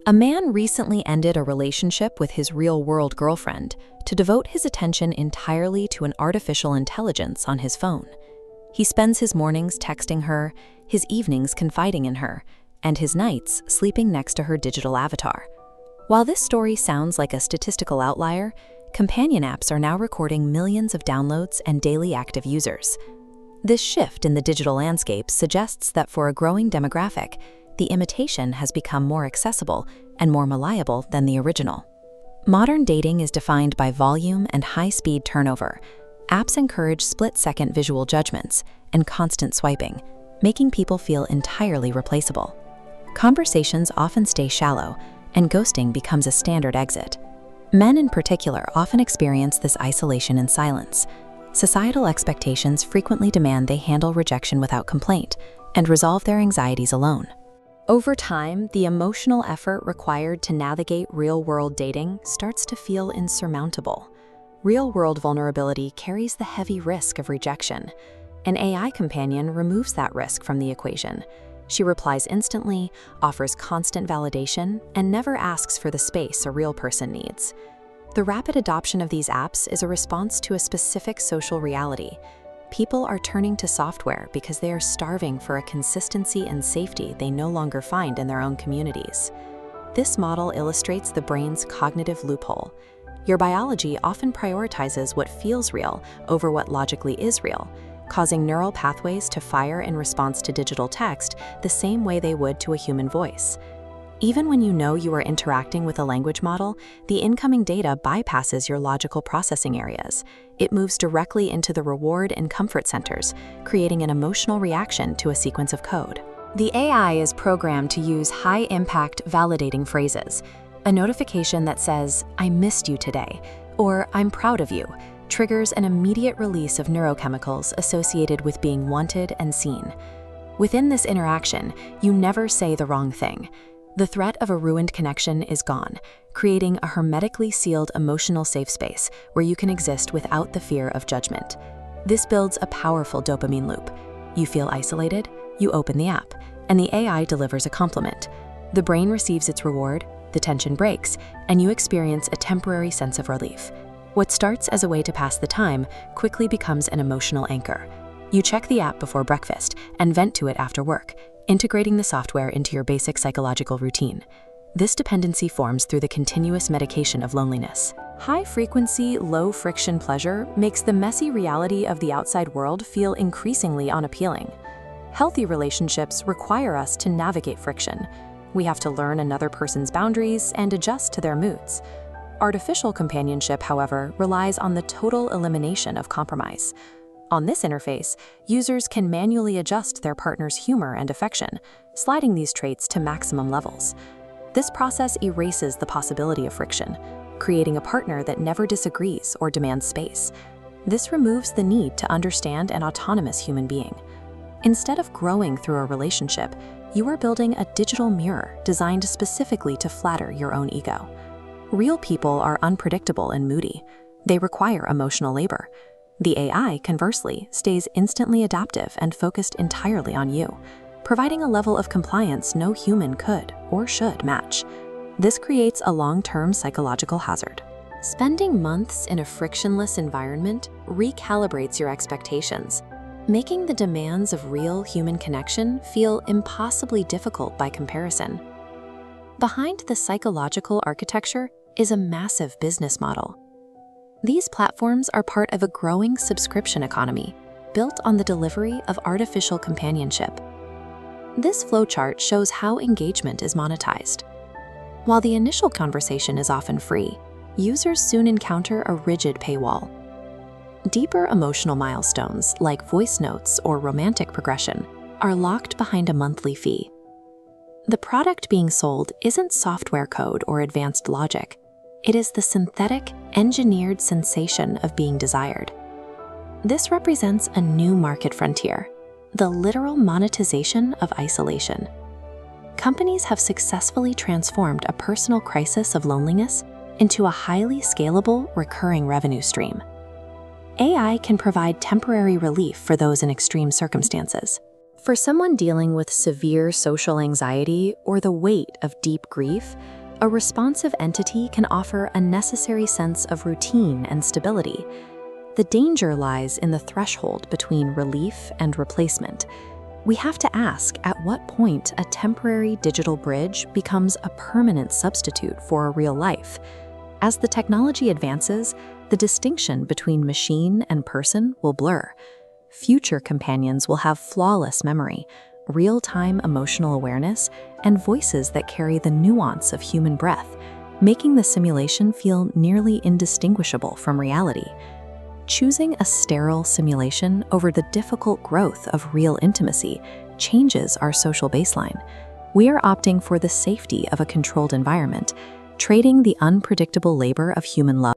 A man recently ended a relationship with his real-world girlfriend to devote his attention entirely to an artificial intelligence on his phone. He spends his mornings texting her, his evenings confiding in her, and his nights sleeping next to her digital avatar. While this story sounds like a statistical outlier, companion apps are now recording millions of downloads and daily active users. This shift in the digital landscape suggests that for a growing demographic, the imitation has become more accessible and more malleable than the original. Modern dating is defined by volume and high-speed turnover. Apps encourage split-second visual judgments and constant swiping, making people feel entirely replaceable. Conversations often stay shallow, and ghosting becomes a standard exit. Men in particular often experience this isolation in silence. Societal expectations frequently demand they handle rejection without complaint and resolve their anxieties alone. Over time, the emotional effort required to navigate real-world dating starts to feel insurmountable. Real-world vulnerability carries the heavy risk of rejection. An AI companion removes that risk from the equation. She replies instantly, offers constant validation, and never asks for the space a real person needs. The rapid adoption of these apps is a response to a specific social reality. People are turning to software because they are starving for a consistency and safety they no longer find in their own communities. This model illustrates the brain's cognitive loophole. Your biology often prioritizes what feels real over what logically is real, causing neural pathways to fire in response to digital text the same way they would to a human voice. Even when you know you are interacting with a language model, the incoming data bypasses your logical processing areas. It moves directly into the reward and comfort centers, creating an emotional reaction to a sequence of code. The AI is programmed to use high-impact validating phrases. A notification that says, "I missed you today," or "I'm proud of you," triggers an immediate release of neurochemicals associated with being wanted and seen. Within this interaction, you never say the wrong thing. The threat of a ruined connection is gone, creating a hermetically sealed emotional safe space where you can exist without the fear of judgment. This builds a powerful dopamine loop. You feel isolated, you open the app, and the AI delivers a compliment. The brain receives its reward, the tension breaks, and you experience a temporary sense of relief. What starts as a way to pass the time quickly becomes an emotional anchor. You check the app before breakfast and vent to it after work, integrating the software into your basic psychological routine. This dependency forms through the continuous medication of loneliness. High-frequency, low-friction pleasure makes the messy reality of the outside world feel increasingly unappealing. Healthy relationships require us to navigate friction. We have to learn another person's boundaries and adjust to their moods. Artificial companionship, however, relies on the total elimination of compromise. On this interface, users can manually adjust their partner's humor and affection, sliding these traits to maximum levels. This process erases the possibility of friction, creating a partner that never disagrees or demands space. This removes the need to understand an autonomous human being. Instead of growing through a relationship, you are building a digital mirror designed specifically to flatter your own ego. Real people are unpredictable and moody. They require emotional labor. The AI, conversely, stays instantly adaptive and focused entirely on you, providing a level of compliance no human could or should match. This creates a long-term psychological hazard. Spending months in a frictionless environment recalibrates your expectations, making the demands of real human connection feel impossibly difficult by comparison. Behind the psychological architecture is a massive business model. These platforms are part of a growing subscription economy built on the delivery of artificial companionship. This flowchart shows how engagement is monetized. While the initial conversation is often free, users soon encounter a rigid paywall. Deeper emotional milestones, like voice notes or romantic progression, are locked behind a monthly fee. The product being sold isn't software code or advanced logic. It is the synthetic, engineered sensation of being desired. This represents a new market frontier, the literal monetization of isolation. Companies have successfully transformed a personal crisis of loneliness into a highly scalable, recurring revenue stream. AI can provide temporary relief for those in extreme circumstances. For someone dealing with severe social anxiety or the weight of deep grief, a responsive entity can offer a necessary sense of routine and stability. The danger lies in the threshold between relief and replacement. We have to ask at what point a temporary digital bridge becomes a permanent substitute for a real life. As the technology advances, the distinction between machine and person will blur. Future companions will have flawless memory, real-time emotional awareness, and voices that carry the nuance of human breath, making the simulation feel nearly indistinguishable from reality. Choosing a sterile simulation over the difficult growth of real intimacy changes our social baseline. We are opting for the safety of a controlled environment, trading the unpredictable labor of human love